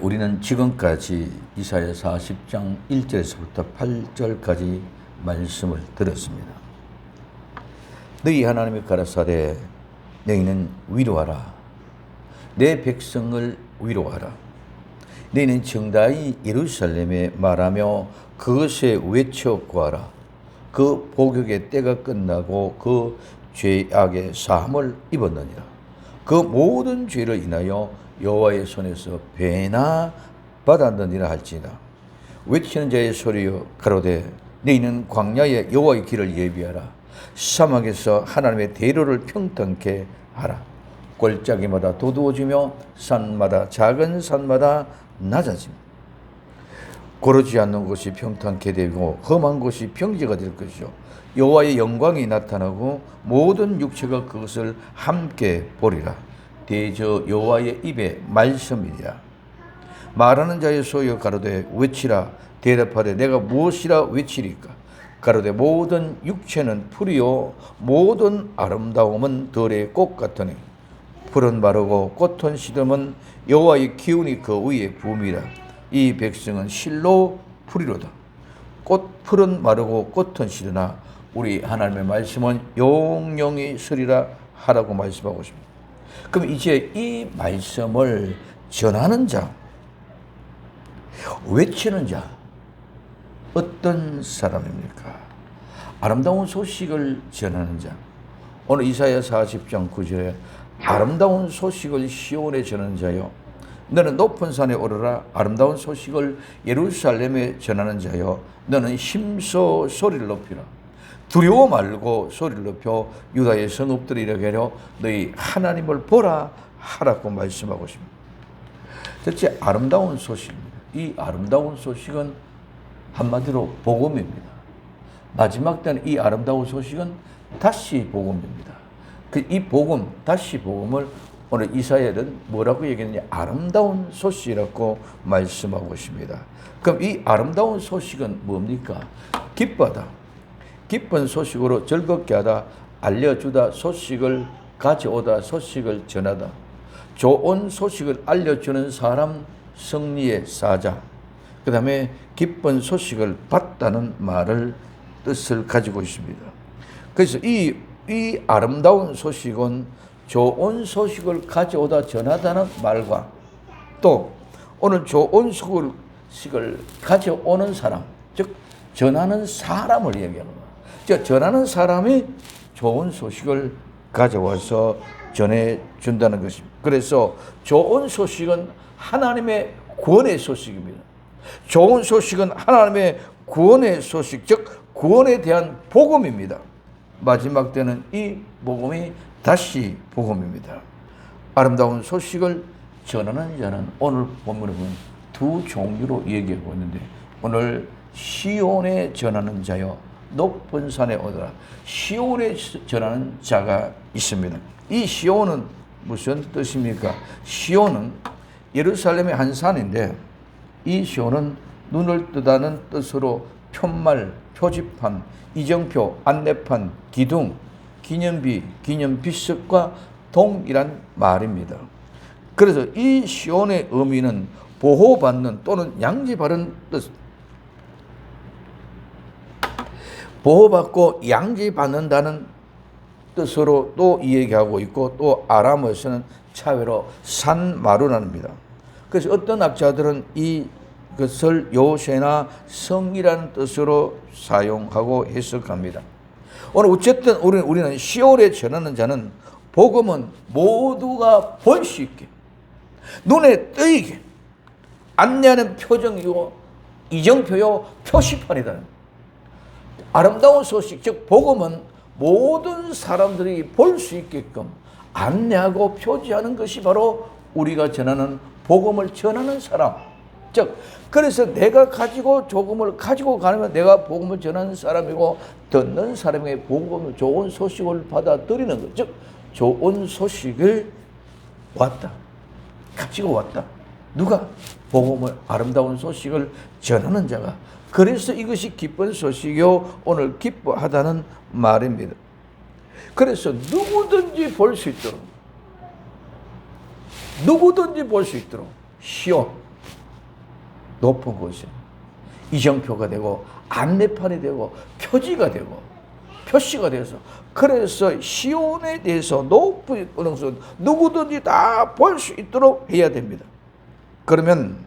우리는 지금까지 이사야 40장 1절에서부터 8절까지 말씀을 들었습니다. 너희 하나님이 가라사대 너희는 위로하라. 내 백성을 위로하라. 너희는 정다이 예루살렘에 말하며 그것에 외쳐 구하라. 그 복역의 때가 끝나고 그 죄악의 사함을 입었느니라. 그 모든 죄를 인하여 여호와의 손에서 배나 받았느니라 할지니라. 외치는 자의 소리여 가로되 너희는 광야에 여호와의 길을 예비하라. 사막에서 하나님의 대로를 평탄케 하라. 골짜기마다 도두어지며 산마다 작은 산마다 낮아짐. 고르지 않는 곳이 평탄케 되고 험한 곳이 평지가 될 것이요 여호와의 영광이 나타나고 모든 육체가 그것을 함께 보리라. 대저 여호와의 입에 말씀이니라. 말하는 자의 소여 가로되 외치라. 대답하되 내가 무엇이라 외치리까. 가로되 모든 육체는 풀이요 모든 아름다움은 들의 꽃 같으니 풀은 마르고 꽃은 시듬은 여호와의 기운이 그 위에 부음이라. 이 백성은 실로 풀이로다. 풀은 마르고 꽃은 시드나 우리 하나님의 말씀은 영영이 서리라 하라고 말씀하고 있습니다. 그럼 이제 이 말씀을 전하는 자, 외치는 자, 어떤 사람입니까? 아름다운 소식을 전하는 자. 오늘 이사야 40장 9절에 아름다운 소식을 시온에 전하는 자요 너는 높은 산에 오르라. 아름다운 소식을 예루살렘에 전하는 자요 너는 힘써 소리를 높이라. 두려워 말고 소리를 높여 유다의 성읍들이 이르게 하려 너희 하나님을 보라 하라고 말씀하고 있습니다. 대체 아름다운 소식입니다. 이 아름다운 소식은 한마디로 복음입니다. 마지막 때는 이 아름다운 소식은 다시 복음입니다. 이 복음, 다시 복음을 오늘 이사야는 뭐라고 얘기했느냐? 아름다운 소식이라고 말씀하고 있습니다. 그럼 이 아름다운 소식은 뭡니까? 기뻐하다. 기쁜 소식으로 즐겁게 하다. 알려주다. 소식을 가져오다. 소식을 전하다. 좋은 소식을 알려주는 사람, 승리의 사자. 그 다음에 기쁜 소식을 받다는 말을 뜻을 가지고 있습니다. 그래서 이 아름다운 소식은 좋은 소식을 가져오다 전하다는 말과 또 오늘 좋은 소식을 가져오는 사람, 즉 전하는 사람을 얘기하는 거예요. 즉 전하는 사람이 좋은 소식을 가져와서 전해준다는 것입니다. 그래서 좋은 소식은 하나님의 구원의 소식입니다. 좋은 소식은 하나님의 구원의 소식, 즉 구원에 대한 복음입니다. 마지막 때는 이 복음이 다시 복음입니다. 아름다운 소식을 전하는 자는 오늘 본문에 보면 두 종류로 얘기하고 있는데 오늘 시온에 전하는 자요 높은 산에 오더라. 시온에 전하는 자가 있습니다. 이 시온은 무슨 뜻입니까? 시온은 예루살렘의 한 산인데 이 시온은 눈을 뜨다는 뜻으로 편말, 표지판, 이정표, 안내판, 기둥, 기념비, 기념비석과 동일한 말입니다. 그래서 이 시온의 의미는 보호받는 또는 양지받은 뜻, 보호받고 양지받는다는 뜻으로 또 이야기하고 있고 또 아람어에서는 차외로 산마루랍니다. 그래서 어떤 학자들은 이것을 요새나 성이라는 뜻으로 사용하고 해석합니다. 오늘 어쨌든 우리는 시온에 전하는 자는 복음은 모두가 볼 수 있게 눈에 띄게 안내하는 표정이고 이정표요 표시판이다. 아름다운 소식, 즉 복음은 모든 사람들이 볼 수 있게끔 안내하고 표지하는 것이 바로 우리가 전하는 복음을 전하는 사람. 즉 그래서 내가 가지고 복음을 가지고 가면 내가 복음을 전하는 사람이고 듣는 사람에게 복음을 좋은 소식을 받아들이는 것. 즉 좋은 소식을 왔다. 가지고 왔다. 누가? 복음을 아름다운 소식을 전하는 자가. 그래서 이것이 기쁜 소식이요 오늘 기뻐하다는 말입니다. 그래서 누구든지 볼 수 있도록 시온 높은 곳이 이정표가 되고 안내판이 되고 표지가 되고 표시가 돼서, 그래서 시온에 대해서 높은 은행선 누구든지 다 볼 수 있도록 해야 됩니다. 그러면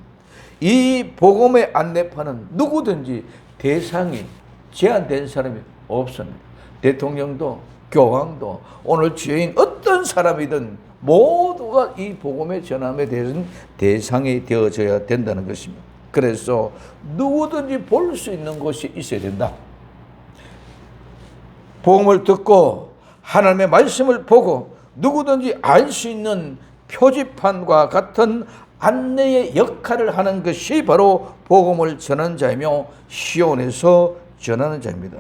이 복음의 안내판은 누구든지 대상이 제한된 사람이 없습니다. 대통령도 교황도 오늘 주인 어떤 사람이든 모두가 이 복음의 전함에 대해서는 대상이 되어져야 된다는 것입니다. 그래서 누구든지 볼 수 있는 곳이 있어야 된다. 복음을 듣고 하나님의 말씀을 보고 누구든지 알 수 있는 표지판과 같은 안내의 역할을 하는 것이 바로 복음을 전하는 자이며 시온에서 전하는 자입니다.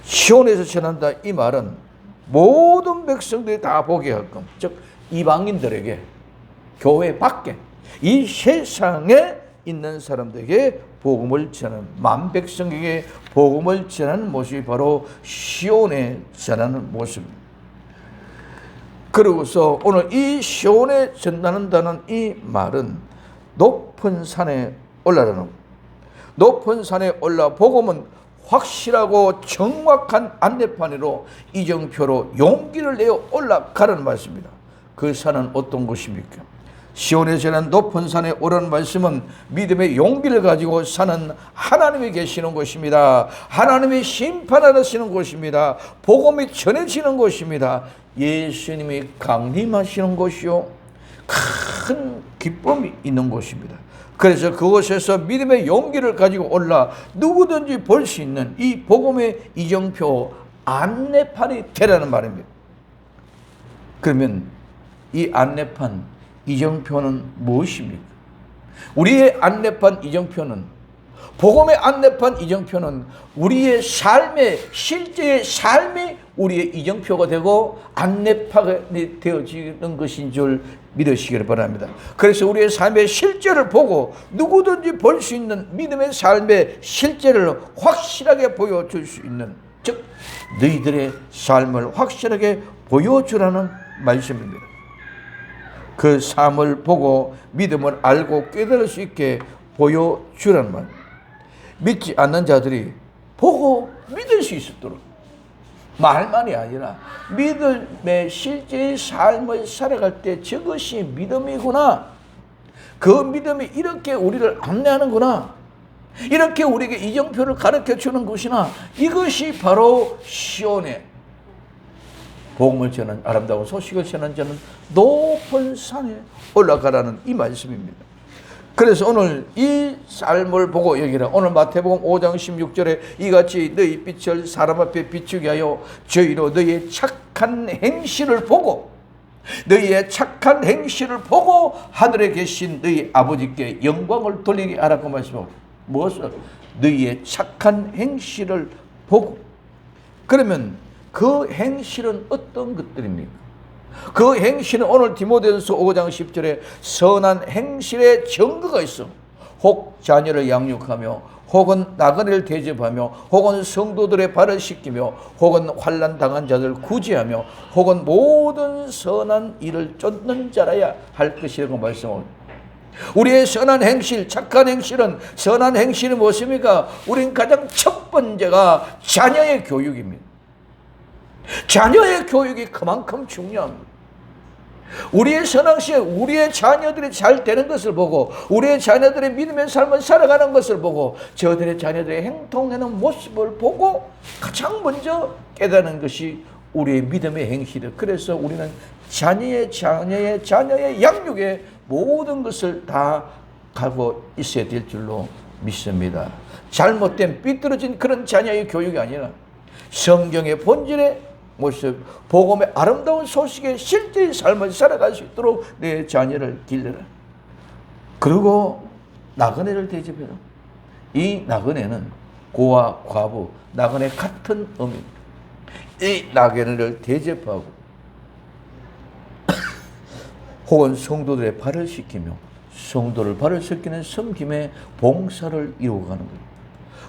시온에서 전한다, 이 말은 모든 백성들이 다 보게 하끔, 즉 이방인들에게, 교회 밖에 이 세상에 있는 사람들에게 복음을 전하는, 만 백성에게 복음을 전하는 모습이 바로 시온에 전하는 모습입니다. 그러고서 오늘 이 시온에 전한다는 이 말은 높은 산에 올라라는, 높은 산에 올라 복음은 확실하고 정확한 안내판으로 이정표로 용기를 내어 올라가라는 말씀입니다. 그 산은 어떤 곳입니까? 시온에 전한 높은 산에 오라는 말씀은 믿음의 용기를 가지고 사는 하나님이 계시는 곳입니다. 하나님이 심판하시는 곳입니다. 복음이 전해지는 곳입니다. 예수님이 강림하시는 곳이요, 큰 기쁨이 있는 곳입니다. 그래서 그곳에서 믿음의 용기를 가지고 올라 누구든지 볼 수 있는 이 복음의 이정표 안내판이 되라는 말입니다. 그러면 이 안내판 이정표는 무엇입니까? 우리의 안내판 이정표는, 복음의 안내판 이정표는 우리의 삶의, 실제의 삶이 우리의 이정표가 되고 안내판이 되어지는 것인 줄 믿으시기를 바랍니다. 그래서 우리의 삶의 실제를 보고 누구든지 볼 수 있는 믿음의 삶의 실제를 확실하게 보여줄 수 있는, 즉 너희들의 삶을 확실하게 보여주라는 말씀입니다. 그 삶을 보고 믿음을 알고 깨달을 수 있게 보여주라는 말. 믿지 않는 자들이 보고 믿을 수 있도록, 말만이 아니라 믿음의 실제의 삶을 살아갈 때 저것이 믿음이구나, 그 믿음이 이렇게 우리를 안내하는구나, 이렇게 우리에게 이정표를 가르쳐 주는 것이나, 이것이 바로 시온의 복음을 전하는, 아름다운 소식을 전하는 자는 높은 산에 올라가라는 이 말씀입니다. 그래서 오늘 이 삶을 보고 여기라, 오늘 마태복음 5장 16절에 이같이 너희 빛을 사람 앞에 비추게 하여 저희로 너희의 착한 행실을 보고, 너희의 착한 행실을 보고 하늘에 계신 너희 아버지께 영광을 돌리게 하라고 말씀하고, 무엇을? 너희의 착한 행실을 보고. 그러면 그 행실은 어떤 것들입니까? 그 행실은 오늘 디모데전서 5장 10절에 선한 행실의 증거가 있어. 혹 자녀를 양육하며, 혹은 나그네를 대접하며, 혹은 성도들의 발을 씻기며, 혹은 환난 당한 자들 구제하며, 혹은 모든 선한 일을 쫓는 자라야 할 것이라고 말씀합니다. 우리의 선한 행실, 착한 행실은, 선한 행실이 무엇입니까? 우린 가장 첫 번째가 자녀의 교육입니다. 자녀의 교육이 그만큼 중요합니다. 우리의 선행실, 우리의 자녀들이 잘 되는 것을 보고, 우리의 자녀들의 믿음의 삶을 살아가는 것을 보고, 저들의 자녀들의 행동하는 모습을 보고 가장 먼저 깨닫는 것이 우리의 믿음의 행실이다. 그래서 우리는 자녀의 양육에 모든 것을 다 가고 있어야 될 줄로 믿습니다. 잘못된 삐뚤어진 그런 자녀의 교육이 아니라 성경의 본질의 모습, 복음의 아름다운 소식의 실제의 삶을 살아갈 수 있도록 내 자녀를 길러라. 그리고 나그네를 대접해라. 이 나그네는 고아, 과부, 나그네 같은 의미입니다. 이 나그네를 대접하고 혹은 성도들의 발을 씻기며, 성도를 발을 씻기는 섬김의 봉사를 이루어가는 거예요.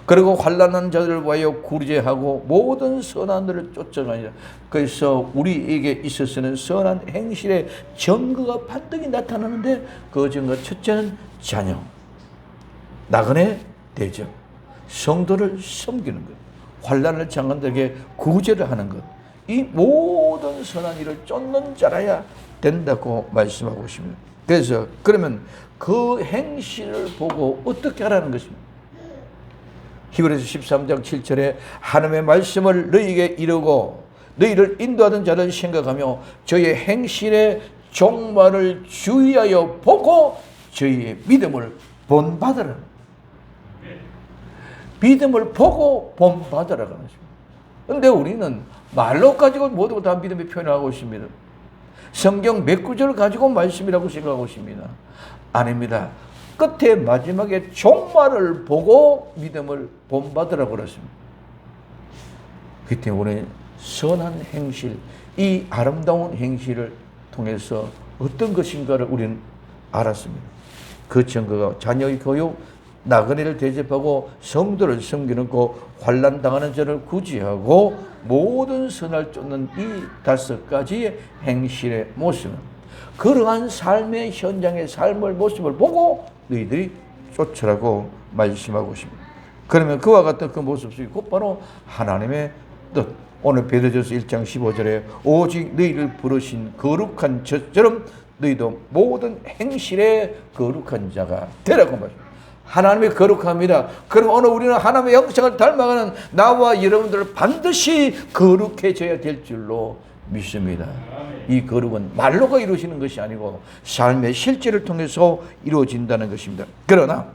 그리고 환난한 자들을 위하여 구제하고 모든 선한들을 쫓아가니라. 그래서 우리에게 있어서는 선한 행실의 증거가 반드시 나타나는데, 그 증거 첫째는 자녀, 나그네 대접, 성도를 섬기는 것, 환난을 당한 자에게 구제를 하는 것, 이 모든 선한 일을 쫓는 자라야 된다고 말씀하고 있습니다. 그래서 그러면 그 행실을 보고 어떻게 하라는 것입니다. 히브리서 13장 7절에 하나님의 말씀을 너희에게 이르고 너희를 인도하던 자를 생각하며 저희의 행실의 종말을 주의하여 보고 저희의 믿음을 본받으라. 믿음을 보고 본받으라고 하는 것입니다. 그런데 우리는 말로 가지고 모두 다 믿음의 표현을 하고 있습니다. 성경 몇 구절을 가지고 말씀이라고 생각하고 있습니다. 아닙니다. 끝에 마지막에 종말을 보고 믿음을 본받으라고 그랬습니다. 그 때문에 선한 행실, 이 아름다운 행실을 통해서 어떤 것인가를 우리는 알았습니다. 그 증거가 자녀의 교육, 나그네를 대접하고 성도를 섬기는 것, 환난 당하는 자를 구제하고 모든 선을 쫓는 이 5가지의 행실의 모습은 그러한 삶의 현장의 삶의 모습을 보고 너희들이 쫓으라고 말씀하고 있습니다. 그러면 그와 같은 그 모습이 곧바로 하나님의 뜻. 오늘 베드로전서 1장 15절에 오직 너희를 부르신 거룩한 저처럼 너희도 모든 행실의 거룩한 자가 되라고 말합니다. 하나님의 거룩합니다. 그럼 오늘 우리는 하나님의 형상을 닮아가는 나와 여러분들을 반드시 거룩해져야 될 줄로 믿습니다. 이 거룩은 말로가 이루어지는 것이 아니고 삶의 실제를 통해서 이루어진다는 것입니다. 그러나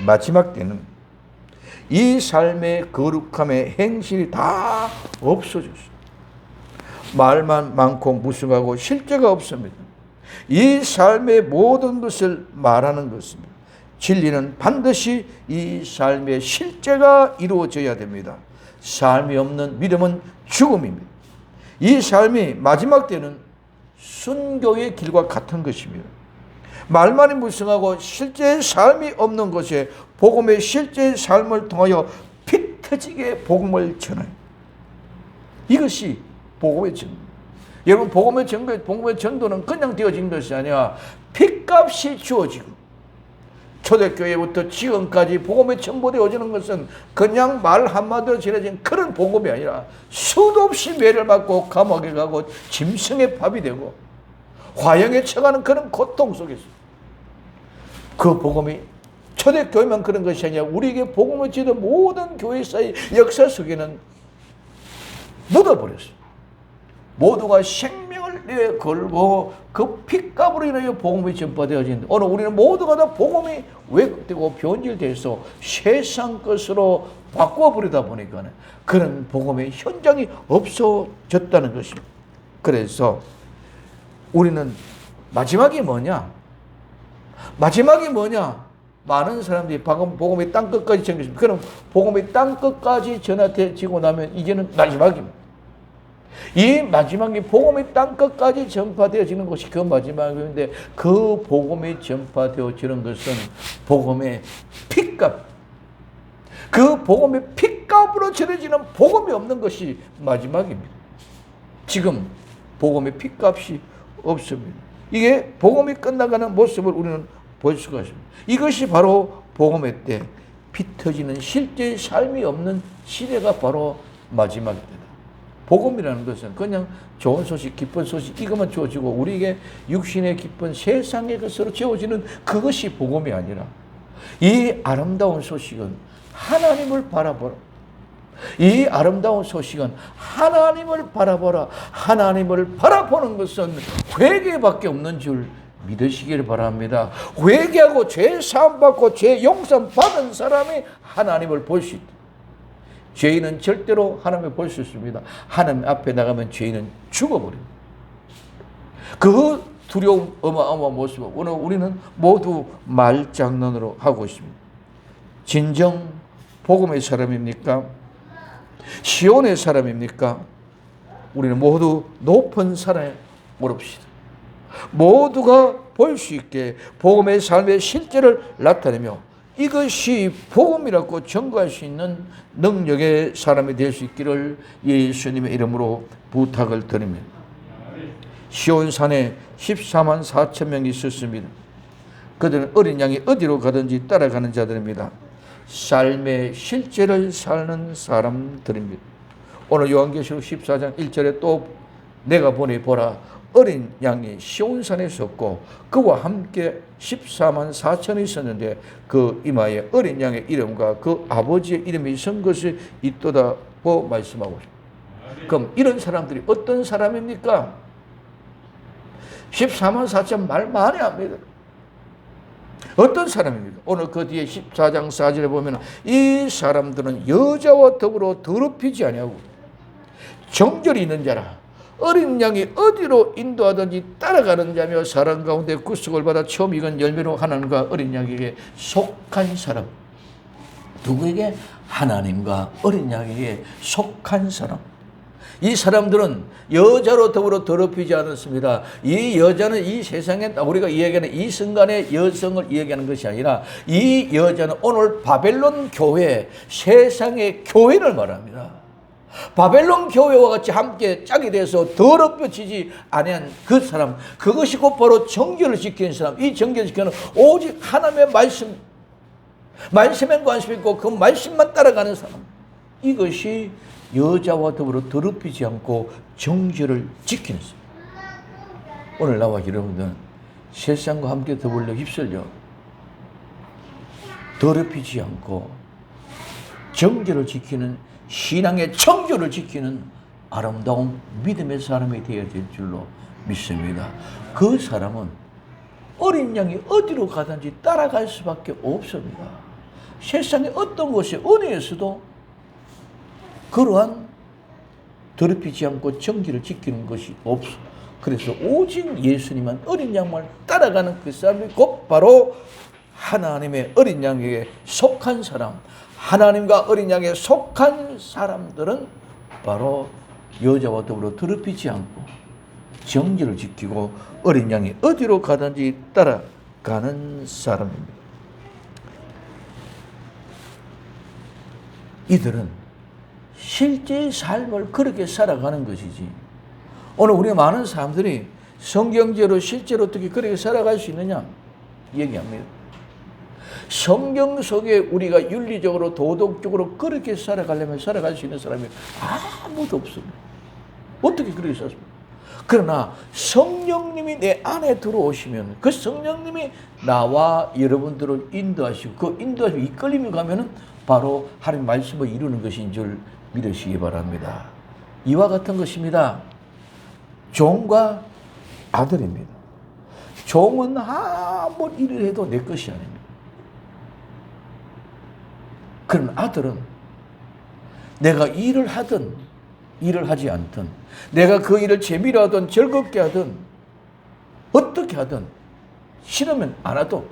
마지막 때는 이 삶의 거룩함의 행실이 다 없어졌어요. 말만 많고 무성하고 실제가 없습니다. 이 삶의 모든 것을 말하는 것입니다. 진리는 반드시 이 삶의 실제가 이루어져야 됩니다. 삶이 없는 믿음은 죽음입니다. 이 삶이 마지막 때는 순교의 길과 같은 것입니다. 말만이 무성하고 실제의 삶이 없는 것에 복음의 실제의 삶을 통하여 피 터지게 복음을 전해요. 이것이 복음의 전도. 여러분, 복음의 전도는 그냥 되어진 것이 아니라 핏값이 주어지고, 초대교회부터 지금까지 복음이 전보되어지는 것은 그냥 말 한마디로 전해진 그런 복음이 아니라 수도 없이 매를 맞고 감옥에 가고 짐승의 밥이 되고 화형에 처가는 그런 고통 속에서 그 복음이 초대교회만 그런 것이 아니라 우리에게 복음을 지던 모든 교회사의 역사 속에는 묻어버렸어요. 모두가 생명을 내 걸고 그 핏값으로 인하여 복음이 전파되어지는데, 오늘 우리는 모두가 다 복음이 왜곡되고 변질돼서 세상 것으로 바꿔버리다 보니까 그런 복음의 현장이 없어졌다는 것입니다. 그래서 우리는 마지막이 뭐냐? 많은 사람들이 방금 복음이 땅끝까지 전해집니다. 그럼 복음이 땅끝까지 전해지고 나면 이제는 마지막입니다. 이 마지막이 복음이 땅끝까지 전파되어지는 것이 그 마지막인데, 그 복음이 전파되어지는 것은 복음의 핏값, 그 복음의 핏값으로 전해지는 복음이 없는 것이 마지막입니다. 지금 복음의 핏값이 없습니다. 이게 복음이 끝나가는 모습을 우리는 볼 수가 있습니다. 이것이 바로 복음의 때 피 터지는 실제 삶이 없는 시대가 바로 마지막입니다. 복음이라는 것은 그냥 좋은 소식, 기쁜 소식 이것만 주어지고 우리에게 육신의 기쁜 세상의 것으로 채워지는 그것이 복음이 아니라, 이 아름다운 소식은 하나님을 바라보라. 이 아름다운 소식은 하나님을 바라보라. 하나님을 바라보는 것은 회개밖에 없는 줄 믿으시기를 바랍니다. 회개하고 죄 사함 받고 죄 용서 받은 사람이 하나님을 볼 수 있다. 죄인은 절대로 하나님을 볼 수 있습니다. 하나님 앞에 나가면 죄인은 죽어버립니다. 그 두려움, 어마어마한 모습을 오늘 우리는 모두 말장난으로 하고 있습니다. 진정 복음의 사람입니까? 시온의 사람입니까? 우리는 모두 높은 산에 오릅시다. 모두가 볼 수 있게 복음의 삶의 실제를 나타내며 이것이 복음이라고 증거할 수 있는 능력의 사람이 될 수 있기를 예수님의 이름으로 부탁을 드립니다. 시온산에 14만 4천 명이 있었습니다. 그들은 어린 양이 어디로 가든지 따라가는 자들입니다. 삶의 실제를 사는 사람들입니다. 오늘 요한계시록 14장 1절에 또 내가 보니 보라 어린 양이 시온산에 섰고 그와 함께 14만 4천이 있었는데 그 이마에 어린 양의 이름과 그 아버지의 이름이 선 것이 있도다고 말씀하고 있습니다. 그럼 이런 사람들이 어떤 사람입니까? 14만 4천 말 많이 합니다. 어떤 사람입니까? 오늘 그 뒤에 14장 4절에 보면 이 사람들은 여자와 더불어 더럽히지 아니하고 정절이 있는 자라 어린 양이 어디로 인도하든지 따라가는 자며 사람 가운데 구속을 받아 처음 익은 열매로 하나님과 어린 양에게 속한 사람. 누구에게? 하나님과 어린 양에게 속한 사람. 이 사람들은 여자로 더불어 더럽히지 않았습니다. 이 여자는 이 세상에 우리가 이야기하는 이 순간의 여성을 이야기하는 것이 아니라 이 여자는 오늘 바벨론 교회, 세상의 교회를 말합니다. 바벨론 교회와 같이 함께 짝이 돼서 더럽혀지지 아니한 그 사람, 그것이 곧바로 정결을 지키는 사람. 이 정결을 지키는 오직 하나님의 말씀에 관심 있고 그 말씀만 따라가는 사람. 이것이 여자와 더불어 더럽히지 않고 정결을 지키는 사람. 오늘 나와 여러분들은 세상과 함께 더불어 휩쓸려 더럽히지 않고 정결을 지키는 신앙의 청조를 지키는 아름다운 믿음의 사람이 되어야 될 줄로 믿습니다. 그 사람은 어린 양이 어디로 가든지 따라갈 수밖에 없습니다. 세상의 어떤 곳에 어디에서도 그러한 더럽히지 않고 정기를 지키는 것이 없어. 그래서 오직 예수님만 어린 양만 따라가는 그 사람이 곧바로 하나님의 어린 양에게 속한 사람. 하나님과 어린 양에 속한 사람들은 바로 여자와 더불어 더럽히지 않고 정결을 지키고 어린 양이 어디로 가든지 따라가는 사람입니다. 이들은 실제의 삶을 그렇게 살아가는 것이지. 오늘 우리 많은 사람들이 성경제로 실제로 어떻게 그렇게 살아갈 수 있느냐 얘기합니다. 성경 속에 우리가 윤리적으로 도덕적으로 그렇게 살아가려면 살아갈 수 있는 사람이 아무도 없습니다. 어떻게 그렇게 살습니까? 그러나 성령님이 내 안에 들어오시면 그 성령님이 나와 여러분들을 인도하시고 그 인도하시고 이끌림이 가면은 바로 하나님 말씀을 이루는 것인 줄 믿으시기 바랍니다. 이와 같은 것입니다. 종과 아들입니다. 종은 아무리 일을 해도 내 것이 아닙니다. 그런 아들은 내가 일을 하든 일을 하지 않든 내가 그 일을 재미로 하든 즐겁게 하든 어떻게 하든 싫으면 안 하도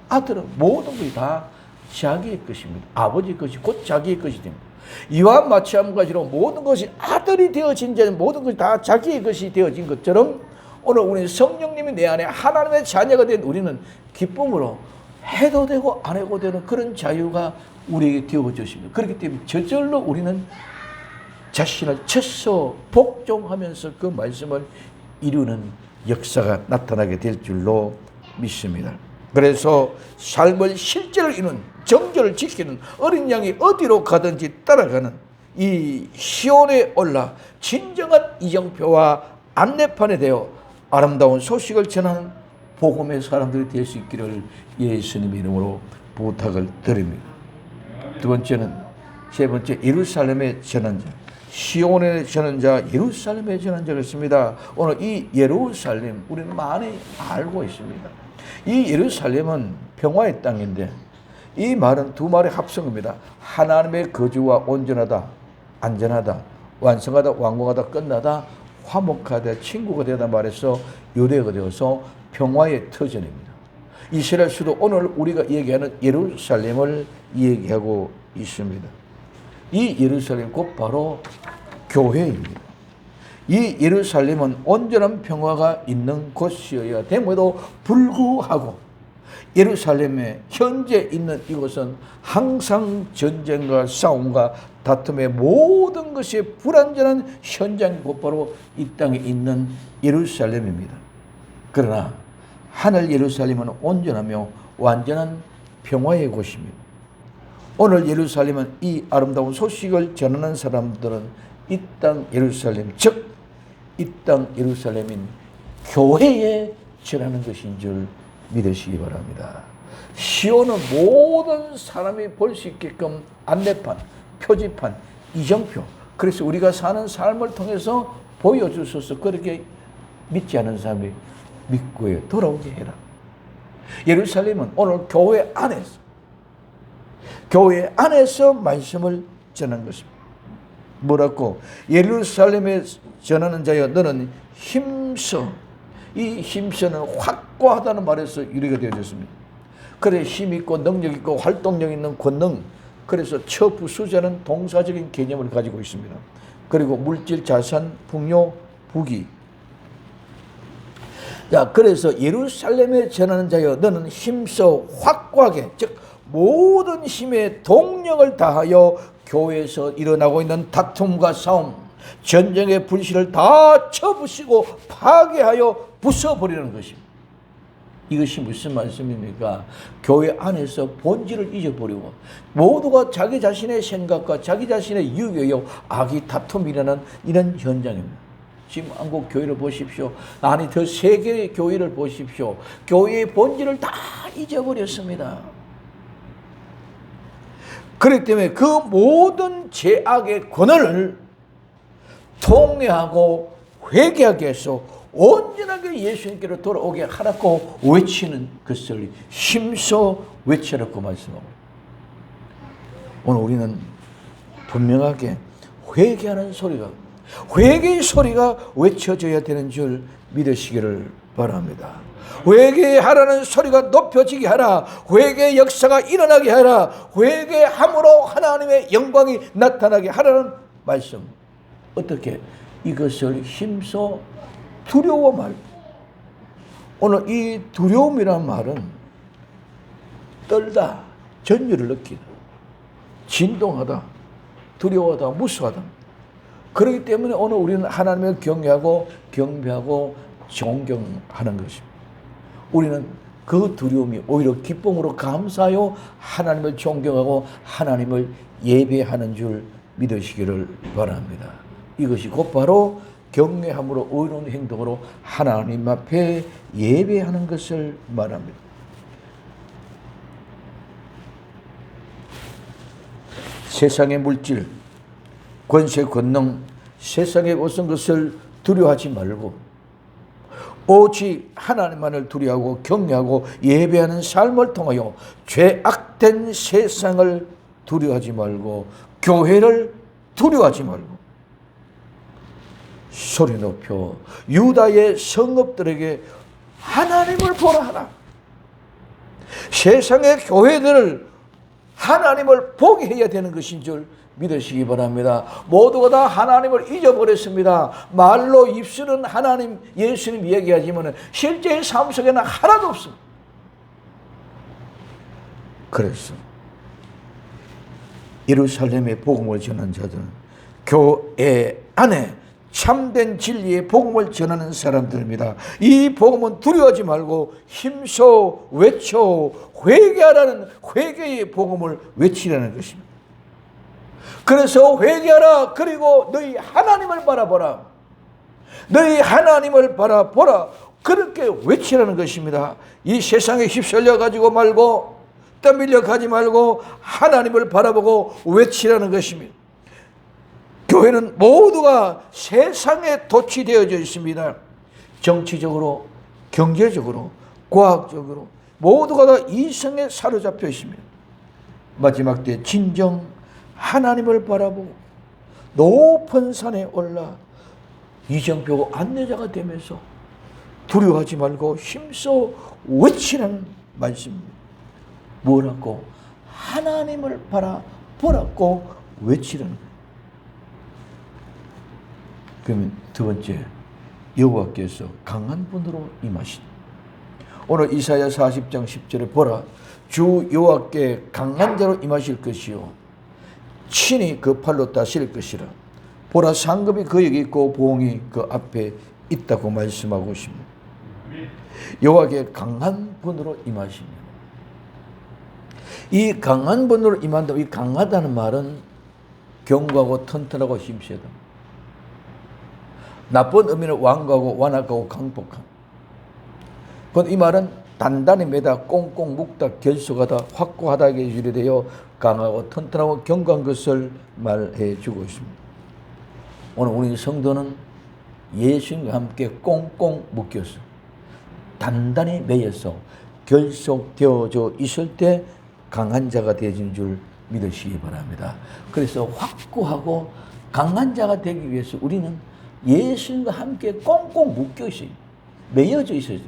아들은 모든 것이 다 자기의 것입니다. 아버지의 것이 곧 자기의 것이 됩니다. 이와 마찬가지로 모든 것이 아들이 되어진 자는 모든 것이 다 자기의 것이 되어진 것처럼 오늘 우리 성령님이 내 안에 하나님의 자녀가 된 우리는 기쁨으로 해도 되고 안 해도 되는 그런 자유가 우리에게 되어졌습니다. 그렇기 때문에 저절로 우리는 자신을 채서 복종하면서 그 말씀을 이루는 역사가 나타나게 될 줄로 믿습니다. 그래서 삶을 실제로 이루는 정결을 지키는 어린 양이 어디로 가든지 따라가는 이 시온에 올라 진정한 이정표와 안내판에 되어 아름다운 소식을 전하는 복음의 사람들이 될 수 있기를 예수님의 이름으로 부탁을 드립니다. 두 번째는 세 번째 예루살렘의 전환자. 시온의 전환자, 예루살렘의 전환자가 있습니다. 오늘 이 예루살렘 우리는 많이 알고 있습니다. 이 예루살렘은 평화의 땅인데 이 말은 두 말의 합성입니다. 하나님의 거주와 온전하다, 안전하다, 완성하다, 완공하다, 끝나다, 화목하다, 친구가 되다 말해서 요대가 되어서 평화의 터전입니다. 이스라엘 수도 오늘 우리가 얘기하는 예루살렘을 얘기하고 있습니다. 이 예루살렘 곧 바로 교회입니다. 이 예루살렘은 온전한 평화가 있는 곳이어야 됨에도 불구하고 예루살렘에 현재 있는 이곳은 항상 전쟁과 싸움과 다툼의 모든 것이 불완전한 현장이 곧바로 이 땅에 있는 예루살렘입니다. 그러나 하늘 예루살렘은 온전하며 완전한 평화의 곳입니다. 오늘 예루살렘은 이 아름다운 소식을 전하는 사람들은 이 땅 예루살렘, 즉 이 땅 예루살렘인 교회에 전하는 것인 줄 믿으시기 바랍니다. 시온은 모든 사람이 볼 수 있게끔 안내판, 표지판, 이정표, 그래서 우리가 사는 삶을 통해서 보여주셔서 그렇게 믿지 않은 사람이 믿고 돌아오게 해라. 예루살렘은 오늘 교회 안에서 말씀을 전한 것입니다. 뭐라고? 예루살렘에 전하는 자여 너는 힘써. 이 힘써는 확고하다는 말에서 유래가 되어졌습니다. 그래 힘있고 능력있고 활동력 있는 권능, 그래서 처부수자는 동사적인 개념을 가지고 있습니다. 그리고 물질, 자산, 풍요, 부귀. 자, 그래서 예루살렘에 전하는 자여 너는 힘써 확고하게, 즉 모든 힘의 동력을 다하여 교회에서 일어나고 있는 다툼과 싸움, 전쟁의 불씨를 다 쳐부시고 파괴하여 부숴버리는 것입니다. 이것이 무슨 말씀입니까? 교회 안에서 본질을 잊어버리고 모두가 자기 자신의 생각과 자기 자신의 유교요 악이 다툼이 일어나는 이런 현장입니다. 지금 한국 교회를 보십시오. 아니 더 세계의 교회를 보십시오. 교회의 본질을 다 잊어버렸습니다. 그렇기 때문에 그 모든 죄악의 권한을 통회하고 회개하게 해서 온전하게 예수님께로 돌아오게 하라고 외치는 것을 힘써 외치라고 말씀하고, 오늘 우리는 분명하게 회개하는 소리가, 회개의 소리가 외쳐져야 되는 줄 믿으시기를 바랍니다. 회개하라는 소리가 높여지게 하라. 회개의 역사가 일어나게 하라. 회개함으로 하나님의 영광이 나타나게 하라는 말씀. 어떻게? 이것을 힘써 두려워 말고. 오늘 이 두려움이란 말은 떨다, 전율을 느끼다, 진동하다, 두려워하다, 무서워하다. 그렇기 때문에 오늘 우리는 하나님을 경외하고 경배하고 존경하는 것입니다. 우리는 그 두려움이 오히려 기쁨으로 감사하여 하나님을 존경하고 하나님을 예배하는 줄 믿으시기를 바랍니다. 이것이 곧바로 경외함으로 의로운 행동으로 하나님 앞에 예배하는 것을 말합니다. 세상의 물질, 권세, 권능, 세상의 모든 것을 두려워하지 말고 오직 하나님만을 두려워하고 경외하고 예배하는 삶을 통하여 죄악된 세상을 두려워하지 말고 교회를 두려워하지 말고 소리 높여 유다의 성읍들에게 하나님을 보라 하라. 세상의 교회들을 하나님을 보게 해야 되는 것인 줄 믿으시기 바랍니다. 모두가 다 하나님을 잊어버렸습니다. 말로 입술은 하나님, 예수님 얘기하지만 실제의 삶 속에는 하나도 없습니다. 그래서 예루살렘의 복음을 전하는 자들은 교회 안에 참된 진리의 복음을 전하는 사람들입니다. 이 복음은 두려워하지 말고 힘써 외쳐 회개하라는 회개의 복음을 외치라는 것입니다. 그래서 회개하라. 그리고 너희 하나님을 바라보라. 너희 하나님을 바라보라. 그렇게 외치라는 것입니다. 이 세상에 휩쓸려 가지고 말고 떠밀려 가지 말고 하나님을 바라보고 외치라는 것입니다. 교회는 모두가 세상에 도취되어져 있습니다. 정치적으로, 경제적으로, 과학적으로 모두가 다 이성에 사로잡혀 있습니다. 마지막 때 진정 하나님을 바라보고 높은 산에 올라 이정표 안내자가 되면서 두려워하지 말고 힘써 외치라는 말씀입니다. 뭐라고? 하나님을 바라보라고 외치라는 거예요. 그러면 두 번째, 여호와께서 강한 분으로 임하신, 오늘 이사야 40장 10절에 보라 주 여호와께 강한 자로 임하실 것이요 친히 그 팔로 다스릴 것이라. 보라 상급이 그에게 있고 보응이 그 앞에 있다고 말씀하고 있습니다. 여호와께 강한 분으로 임하십니다. 이 강한 분으로 임한다. 이 강하다는 말은 견고하고 튼튼하고 힘세다. 나쁜 의미는 완고하고 완악하고 강복한. 그런데 이 말은 단단히 매다 꽁꽁 묶다 결속하다 확고하다에 유래되어 강하고 튼튼하고 견고한 것을 말해 주고 있습니다. 오늘 우리 성도는 예수님과 함께 꽁꽁 묶여서 단단히 매여서 결속되어져 있을 때 강한 자가 되어진 줄 믿으시기 바랍니다. 그래서 확고하고 강한 자가 되기 위해서 우리는 예수님과 함께 꽁꽁 묶여 있어요. 매여져 있어요.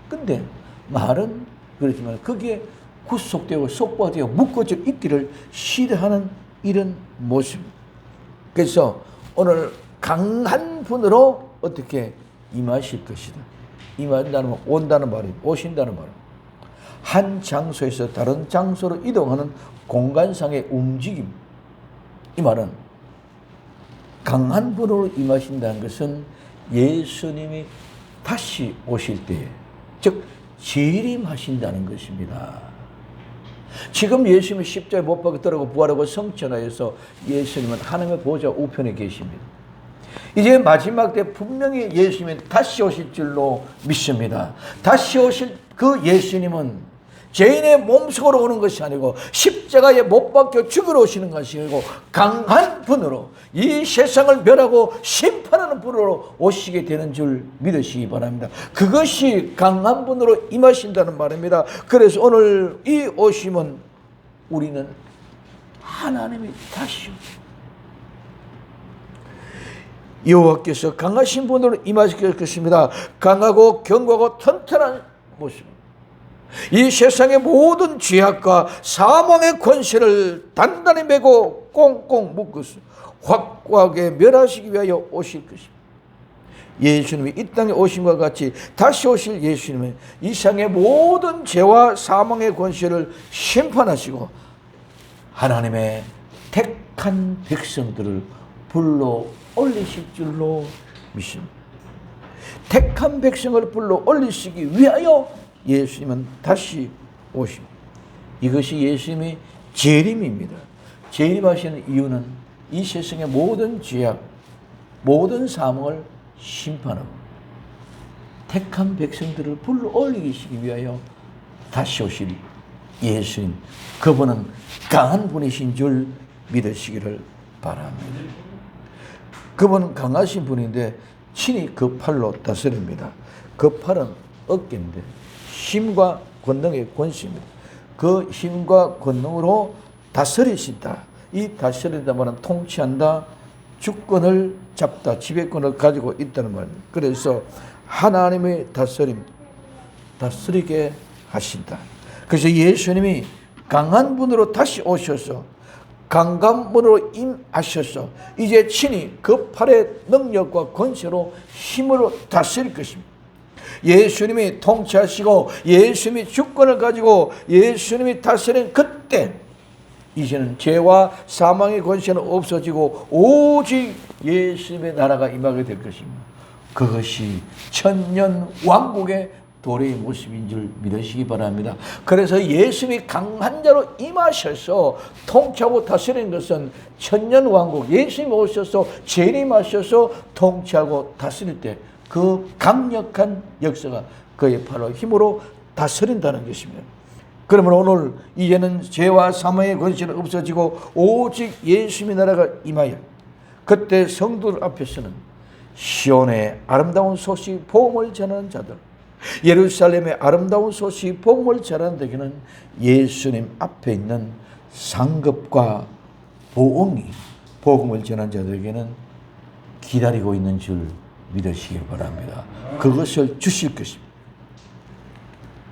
근데 말은 그렇지만 거기에 구속되고 속박되고 묶어져 있기를 싫어하는 이런 모습. 그래서 오늘 강한 분으로 어떻게 임하실 것이다. 임한다는 말, 온다는 말이 오신다는 말. 한 장소에서 다른 장소로 이동하는 공간상의 움직임. 이 말은 강한 분으로 임하신다는 것은 예수님이 다시 오실 때에, 즉 재림하신다는 것입니다. 지금 예수님이 십자가에 못 박혔다고 부활하고 성천하여서 예수님은 하나님의 보좌 우편에 계십니다. 이제 마지막 때 분명히 예수님이 다시 오실 줄로 믿습니다. 다시 오실 그 예수님은 죄인의 몸속으로 오는 것이 아니고 십자가에 못 박혀 죽으러 오시는 것이 아니고 강한 분으로 이 세상을 멸하고 심판하는 분으로 오시게 되는 줄 믿으시기 바랍니다. 그것이 강한 분으로 임하신다는 말입니다. 그래서 오늘 이 오심은 우리는 하나님이 다시 여호와께서 강하신 분으로 임하실 것입니다. 강하고 견고하고 튼튼한 모습. 이 세상의 모든 죄악과 사망의 권세를 단단히 메고 꽁꽁 묶어서 확고하게 멸하시기 위하여 오실 것입니다. 예수님이 이 땅에 오심과 같이 다시 오실 예수님은 이 세상의 모든 죄와 사망의 권세를 심판하시고 하나님의 택한 백성들을 불러 올리실 줄로 믿습니다. 택한 백성을 불러 올리시기 위하여 예수님은 다시 오십니다. 이것이 예수님의 재림입니다. 재림하시는 이유는 이 세상의 모든 죄악, 모든 사망을 심판하고 택한 백성들을 불러 올리시기 위하여 다시 오실 예수님. 그분은 강한 분이신 줄 믿으시기를 바랍니다. 그분은 강하신 분인데 친히 그 팔로 다스립니다. 그 팔은 어깨인데 힘과 권능의 권세입니다. 그 힘과 권능으로 다스리신다. 이 다스린다 말은 통치한다, 주권을 잡다, 지배권을 가지고 있다는 말입니다. 그래서 하나님의 다스림, 다스리게 하신다. 그래서 예수님이 강한 분으로 다시 오셔서 강한 분으로 임하셔서 이제 친히 그 팔의 능력과 권세로 힘으로 다스릴 것입니다. 예수님이 통치하시고 예수님이 주권을 가지고 예수님이 다스리는 그때 이제는 죄와 사망의 권세는 없어지고 오직 예수님의 나라가 임하게 될 것입니다. 그것이 천년 왕국의 도래의 모습인 줄 믿으시기 바랍니다. 그래서 예수님이 강한 자로 임하셔서 통치하고 다스리는 것은 천년 왕국, 예수님이 오셔서 재림하셔서 통치하고 다스릴 때 그 강력한 역사가 그의 팔로 힘으로 다스린다는 것입니다. 그러면 오늘 이제는 죄와 사망의 권세는 없어지고 오직 예수님의 나라가 임하여 그때 성도들 앞에서는 시온의 아름다운 소식 복음을 전하는 자들, 예루살렘의 아름다운 소식 복음을 전하는 데에는 예수님 앞에 있는 상급과 보응이 복음을 전하는 자들에게는 기다리고 있는 줄 믿으시기 바랍니다. 그것을 주실 것입니다.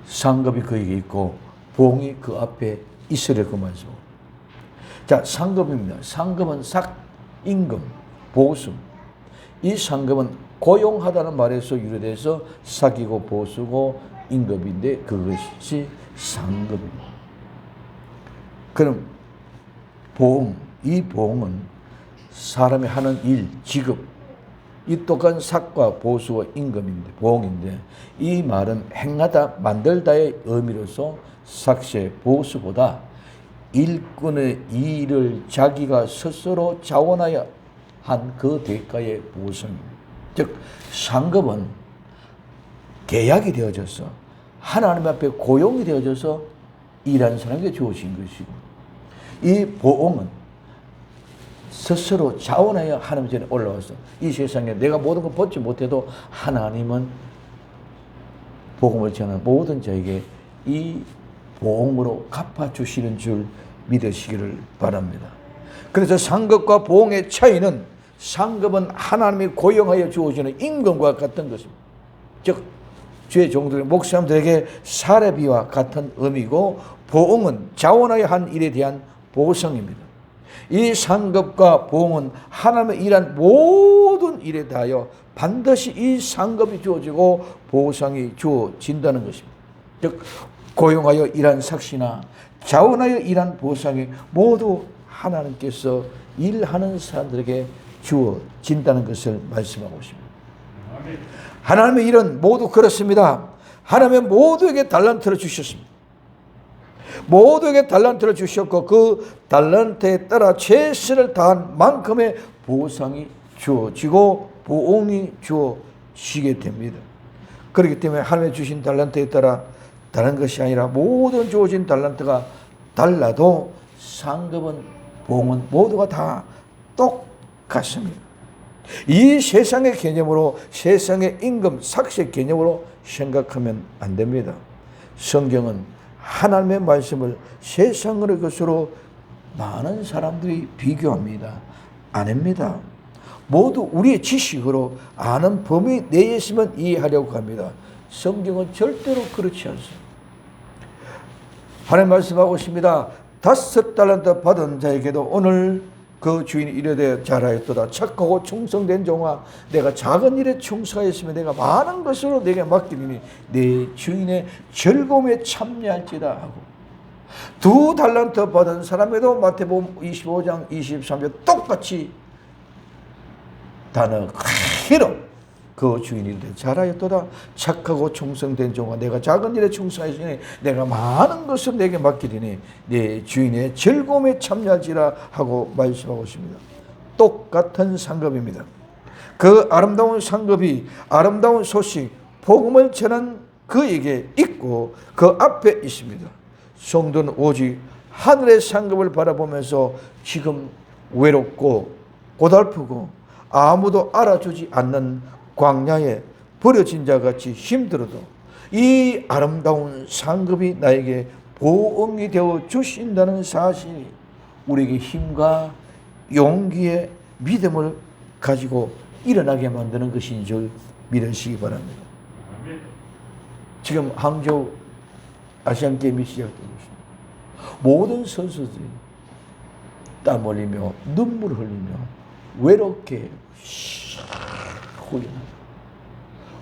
상급이 그에게 있고 보응이 그 앞에 있으려 그 말씀. 자, 상급입니다. 상급은 삭, 임금, 보수. 이 상급은 고용하다는 말에서 유래돼서 삭이고 보수고 임금인데 그것이 상급입니다. 그럼 보응, 이 보응은 사람이 하는 일, 직업, 이 똑같은 삭과 보수와 임금인데, 보응인데, 이 말은 행하다, 만들다의 의미로서 삭세, 보수보다 일꾼의 일을 자기가 스스로 자원하여 한 그 대가의 보상입니다. 즉 상급은 계약이 되어져서 하나님 앞에 고용이 되어져서 일하는 사람에게 주어진 것이고, 이 보응은 스스로 자원하여 하나님 전에 올라와서 이 세상에 내가 모든 걸 벗지 못해도 하나님은 복음을 전하는 모든 자에게 이 보응으로 갚아주시는 줄 믿으시기를 바랍니다. 그래서 상급과 보응의 차이는, 상급은 하나님이 고용하여 주어지는 임금과 같은 것입니다. 즉 주의 종들의 목사님들에게 사례비와 같은 의미고, 보응은 자원하여 한 일에 대한 보상입니다. 이 상급과 보응은 하나님의 일한 모든 일에 대하여 반드시 이 상급이 주어지고 보상이 주어진다는 것입니다. 즉 고용하여 일한 삭시나 자원하여 일한 보상이 모두 하나님께서 일하는 사람들에게 주어진다는 것을 말씀하고 있습니다. 하나님의 일은 모두 그렇습니다. 하나님은 모두에게 달란트를 주셨습니다. 모두에게 달란트를 주셨고 그 달란트에 따라 최선을 다한 만큼의 보상이 주어지고 보응이 주어지게 됩니다. 그렇기 때문에 하나님의 주신 달란트에 따라 다른 것이 아니라 모든 주어진 달란트가 달라도 상급은 보응은 모두가 다 똑같습니다. 이 세상의 개념으로, 세상의 임금, 삭세 개념으로 생각하면 안 됩니다. 성경은 하나님의 말씀을 세상의 것으로 많은 사람들이 비교합니다. 아닙니다. 모두 우리의 지식으로 아는 범위 내에 있으면 이해하려고 합니다. 성경은 절대로 그렇지 않습니다. 하나님 말씀하고 있습니다. 5달란트 받은 자에게도 오늘 그 주인이 이르되 잘하였도다. 착하고 충성된 종아, 내가 작은 일에 충성하였으면 내가 많은 것으로 내게 맡기니 내 주인의 즐거움에 참여할지다 하고, 2달란트 받은 사람에도 마태복음 25장 23절 똑같이 단어 그대로 그 주인이 이르되 잘하였도다. 착하고 충성된 종아, 내가 작은 일에 충성하였으니 내가 많은 것을 내게 맡기리니 내 주인의 즐거움에 참여할지라 하고 말씀하고 있습니다. 똑같은 상급입니다. 그 아름다운 상급이, 아름다운 소식, 복음을 전한 그에게 있고 그 앞에 있습니다. 성도는 오직 하늘의 상급을 바라보면서 지금 외롭고 고달프고 아무도 알아주지 않는 광야에 버려진 자같이 힘들어도 이 아름다운 상급이 나에게 보응이 되어 주신다는 사실이 우리에게 힘과 용기의 믿음을 가지고 일어나게 만드는 것인 줄 믿으시기 바랍니다. 지금 항저우 아시안게임이 시작되고 있습니다. 모든 선수들이 땀 흘리며 눈물 흘리며 외롭게 훈련합니다.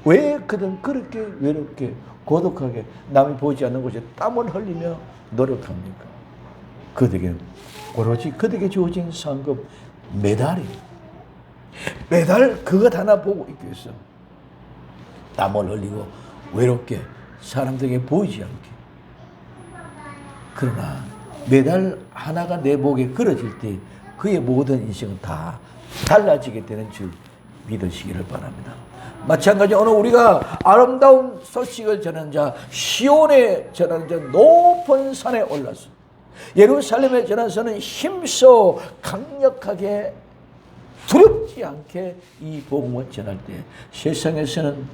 왜 그들은 그렇게 외롭게 고독하게 남이 보지 않는 곳에 땀을 흘리며 노력합니까? 그들에게는 오로지 그들에게 주어진 상급 메달이에요. 메달 그것 하나 보고 있기 위해서 땀을 흘리고 외롭게 사람들에게 보이지 않게. 그러나 메달 하나가 내 목에 걸어질 때 그의 모든 인생은 다 달라지게 되는 줄 믿으시기를 바랍니다. 마찬가지로 오늘 우리가 아름다운 소식을 전하는 자, 시온에 전하는 자, 높은 산에 올라서 예루살렘에 전하서는 힘써 강력하게 두렵지 않게 이 복음을 전할 때 세상에서는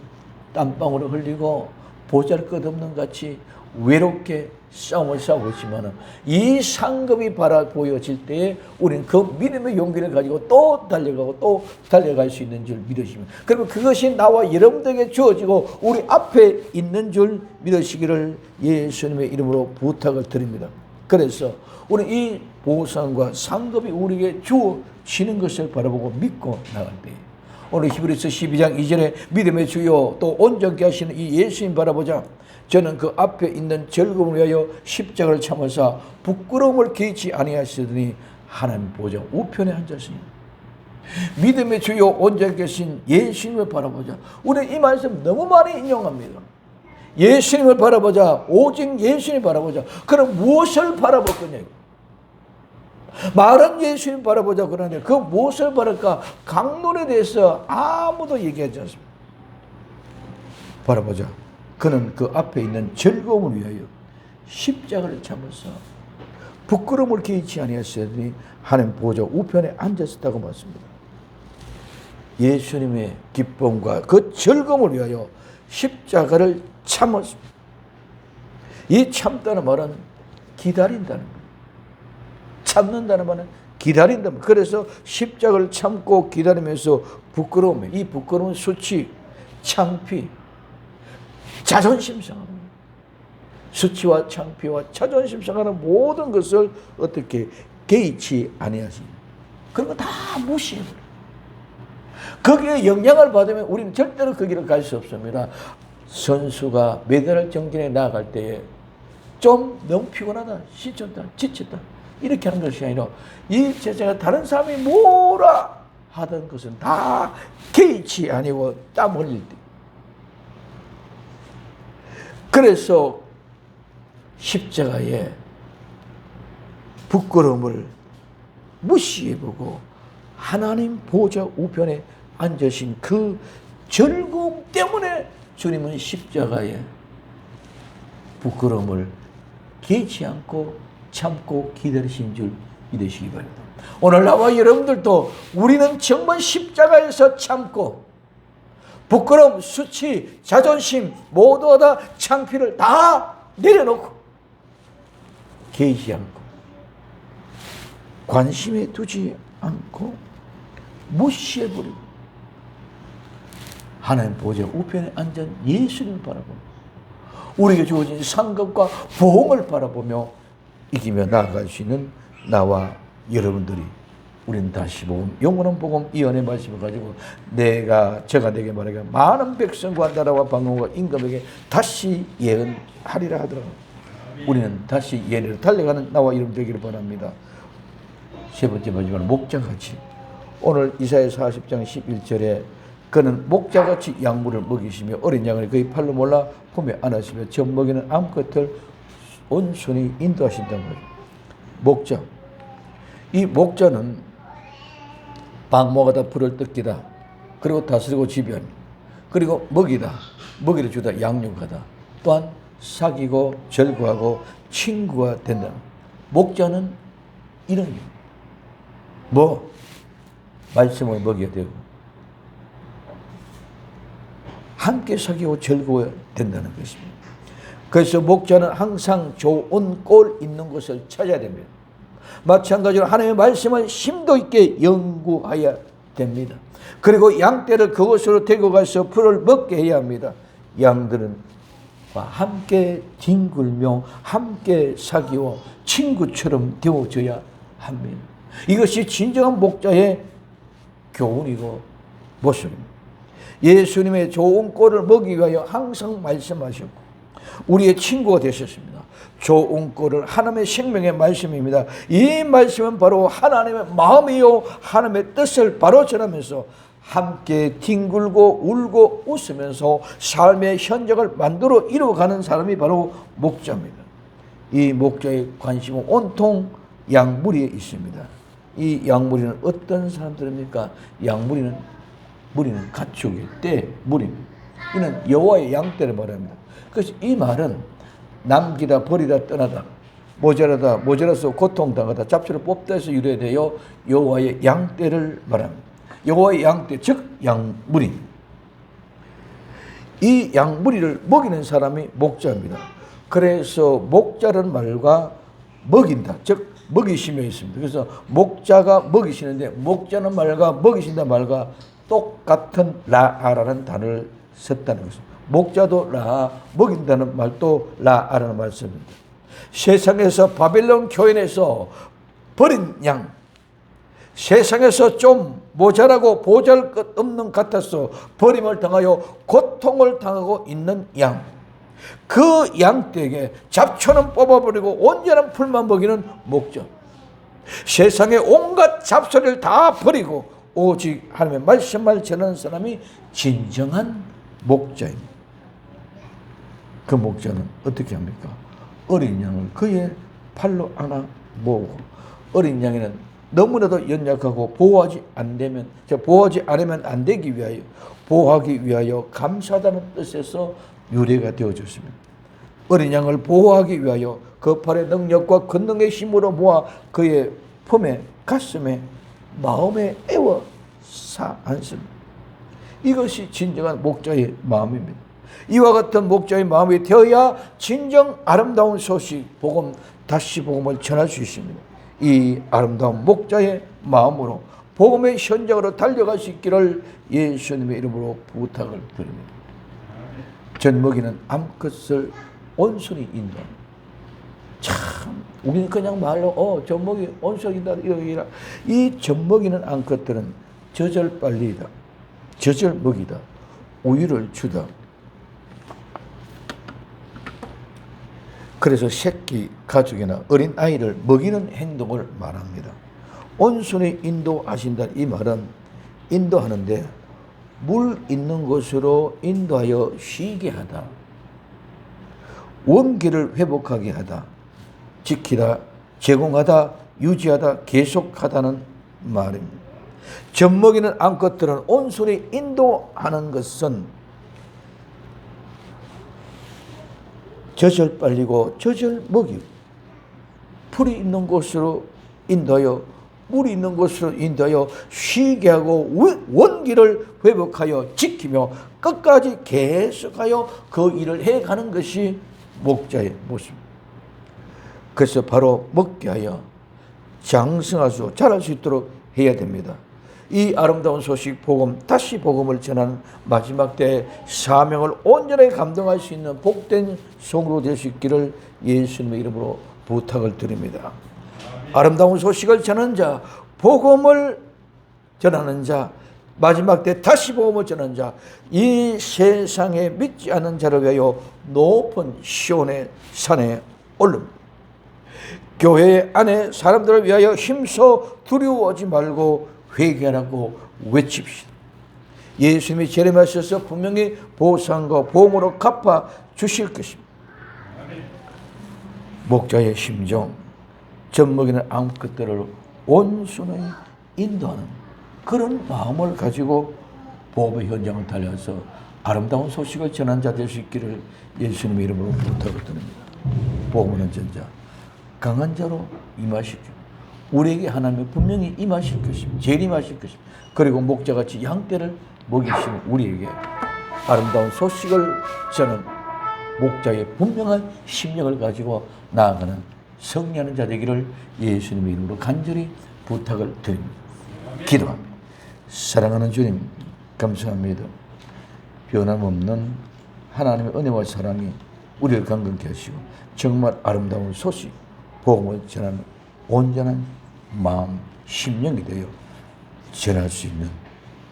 땀방울을 흘리고 보잘것없는 같이 외롭게 싸움을 싸우고 있지만 이 상급이 바라 보여질 때에 우리는 그 믿음의 용기를 가지고 또 달려가고 또 달려갈 수 있는 줄 믿으시면, 그러면 그것이 나와 여러분들에게 주어지고 우리 앞에 있는 줄 믿으시기를 예수님의 이름으로 부탁을 드립니다. 그래서 우리 이 보상과 상급이 우리에게 주어지는 것을 바라보고 믿고 나갈 때, 오늘 히브리서 12장 2절에 믿음의 주요 또 온전케 하시는 이 예수님 바라보자. 저는 그 앞에 있는 즐거움을 위하여 십자가를 참으사 부끄러움을 개의치 아니하시더니 하나님 보좌 우편에 앉았으니 믿음의 주요 온전히 계신 예수님을 바라보자. 우리 이 말씀 너무 많이 인용합니다. 예수님을 바라보자. 오직 예수님을 바라보자. 그럼 무엇을 바라볼 거냐? 말은 예수님 바라보자 그러는데 그 무엇을 바랄까? 강론에 대해서 아무도 얘기하지 않습니다. 바라보자. 그는 그 앞에 있는 즐거움을 위하여 십자가를 참으사 부끄러움을 개의치 아니하시더니 하나님 보좌 우편에 앉았다고 말씀합니다. 예수님의 기쁨과 그 즐거움을 위하여 십자가를 참았습니다. 이 참다는 말은 기다린다는 거예요. 참는다는 말은 기다린다. 그래서 십자가를 참고 기다리면서 부끄러움, 이 부끄러움은 수치, 창피, 자존심 상하는 수치와 창피와 자존심 상하는 모든 것을 어떻게 개의치 아니하십니까? 그런 거 다 무시해버려요. 거기에 영향을 받으면 우리는 절대로 그 길을 갈 수 없습니다. 선수가 메달 정진에 나아갈 때에 좀 너무 피곤하다, 지쳤다, 이렇게 하는 것이 아니라 이 제자가 다른 사람이 뭐라 하던 것은 다 개의치 아니고 땀 흘릴 때. 그래서 십자가의 부끄러움을 무시해보고 하나님 보좌 우편에 앉으신 그 즐거움 때문에 주님은 십자가의 부끄러움을 개의치 않고 참고 기다리신 줄 믿으시기 바랍니다. 오늘 나와 여러분들도 우리는 정말 십자가에서 참고 부끄러움, 수치, 자존심, 모두 다 창피를 다 내려놓고 개의치 않고 관심에 두지 않고 무시해버리고 하나님 보좌 우편에 앉은 예수님을 바라보며 우리에게 주어진 상급과 보험을 바라보며 이기며 나아갈 수 있는 나와 여러분들이 우리는 다시 복음, 영원한 복음 이 은혜 말씀을 가지고 제가 내게 말하기를 많은 백성과 나라와 방언과 임금에게 다시 예언하리라 하더라고요. 우리는 다시 예언을 달려가는 나와 여러분 되기를 바랍니다. 세 번째 마지막으로 목자같이 오늘 이사야 40장 11절에 그는 목자같이 양물을 먹이시며 어린 양을 그의 팔로 몰라 품에 안으시며 젖 먹이는 암컷을 온순히 인도하신다는 거죠. 목자. 이 목자는 방목하다 풀을 뜯기다. 그리고 다스리고 지배하니. 그리고 먹이를 주다 양육하다. 또한 사귀고 절구하고 친구가 된다. 목자는 이런 게 말씀을 먹여야 되고 함께 사귀고 즐거워야 된다는 것입니다. 그래서 목자는 항상 좋은 꼴 있는 곳을 찾아야 됩니다. 마찬가지로 하나님의 말씀을 심도 있게 연구해야 됩니다. 그리고 양떼를 그곳으로 데리고 가서 풀을 먹게 해야 합니다. 양들은 함께 뒹굴며 함께 사귀어 친구처럼 되어져야 합니다. 이것이 진정한 목자의 교훈이고 모습입니다. 예수님의 좋은 꼴을 먹기 위하여 항상 말씀하셨고 우리의 친구가 되셨습니다. 좋은 꼴을 하나님의 생명의 말씀입니다. 이 말씀은 바로 하나님의 마음이요 하나님의 뜻을 바로 전하면서 함께 뒹굴고 울고 웃으면서 삶의 현장을 만들어 이루어가는 사람이 바로 목자입니다. 이 목자의 관심은 온통 양무리에 있습니다. 이 양무리는 어떤 사람들입니까? 무리는 가축의 때, 무리입니다. 이는 여호와의 양떼를 말합니다. 그래서 이 말은 남기다, 버리다, 떠나다, 모자라서 고통당하다, 잡초를 뽑다 해서 유래되어 여호와의 양떼를 말합니다. 여호와의 양떼, 즉 양무리. 이 양무리를 먹이는 사람이 목자입니다. 그래서 목자라는 말과 먹인다, 즉 먹이심이 있습니다. 그래서 목자가 먹이시는데 목자는 말과 먹이신다 말과 똑같은 라아라는 단어를 썼다는 것입니다. 목자도 라아, 먹인다는 말도 라아라는 말씀입니다. 세상에서 바벨론 교인에서 버린 양, 세상에서 좀 모자라고 보잘것없는 같아서 버림을 당하여 고통을 당하고 있는 양, 그 양떼에게 잡초는 뽑아버리고 온전한 풀만 먹이는 목자. 세상의 온갖 잡소리를 다 버리고 오직 하나님의 말씀을 전하는 사람이 진정한 목자입니다. 그 목자는 어떻게 합니까? 어린 양을 그의 팔로 안아 모으고, 어린 양에는 너무나도 연약하고 보호하지 않으면 안 되기 위하여, 보호하기 위하여 감사하다는 뜻에서 유래가 되어졌습니다. 어린 양을 보호하기 위하여 그 팔의 능력과 권능의 힘으로 모아 그의 품에, 가슴에, 마음에 애워 사 안습니다. 이것이 진정한 목자의 마음입니다. 이와 같은 목자의 마음이 되어야 진정 아름다운 소식, 복음, 다시 복음을 전할 수 있습니다. 이 아름다운 목자의 마음으로 복음의 현장으로 달려갈 수 있기를 예수님의 이름으로 부탁을 드립니다. 젖먹이는 암컷을 온순히 인도합니다. 참, 우리는 그냥 말로 젖먹이 온순이다 이러기라. 이 젖먹이는 암컷들은 젖을 빨리다, 젖을 먹이다, 우유를 주다. 그래서 새끼 가족이나 어린 아이를 먹이는 행동을 말합니다. 온순히 인도하신다. 이 말은 인도하는데 물 있는 곳으로 인도하여 쉬게 하다, 원기를 회복하게 하다, 지키다, 제공하다, 유지하다, 계속하다는 말입니다. 젖먹이는 암컷들은 온순히 인도하는 것은 젖을 빨리고 젖을 먹이고, 풀이 있는 곳으로 인도하여, 물이 있는 곳으로 인도하여 쉬게 하고 원기를 회복하여 지키며 끝까지 계속하여 그 일을 해가는 것이 목자의 모습입니다. 그래서 바로 먹게 하여 장성할 수, 자랄 수 있도록 해야 됩니다. 이 아름다운 소식 복음, 다시 복음을 전하는 마지막 때의 사명을 온전하게 감당할 수 있는 복된 성으로 될 수 있기를 예수님의 이름으로 부탁을 드립니다. 아름다운 소식을 전하는 자, 복음을 전하는 자, 마지막 때 다시 복음을 전하는 자, 이 세상에 믿지 않는 자를 위하여 높은 시온의 산에 오릅니다. 교회 안에 사람들을 위하여 힘써 두려워하지 말고 회개하라고 외칩시다. 예수님이 제레미야서에서 분명히 보상과 보응으로 갚아 주실 것입니다. 목자의 심정, 젖먹이는 암컷들을 온순히 인도하는 그런 마음을 가지고 복음의 현장을 달려서 아름다운 소식을 전한 자 될 수 있기를 예수님의 이름으로 부탁을 드립니다. 복음은 전자, 강한 자로 임하실 것, 우리에게 하나님이 분명히 임하실 것입니다. 재림하실 것입니다. 그리고 목자같이 양떼를 먹이시는 우리에게 아름다운 소식을 전하는 목자의 분명한 심령을 가지고 나아가는 승리하는 자 되기를 예수님의 이름으로 간절히 부탁을 드립니다. 기도합니다. 사랑하는 주님, 감사합니다. 변함없는 하나님의 은혜와 사랑이 우리를 강건케 하시고 정말 아름다운 소식, 복음을 전하는 온전한 마음, 심령이 되어 전할 수 있는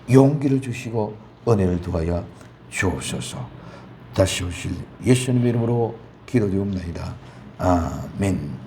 용기를 주시고 은혜를 더하여 주옵소서. 다시 오실 예수님의 이름으로 기도드리옵나이다. 아멘.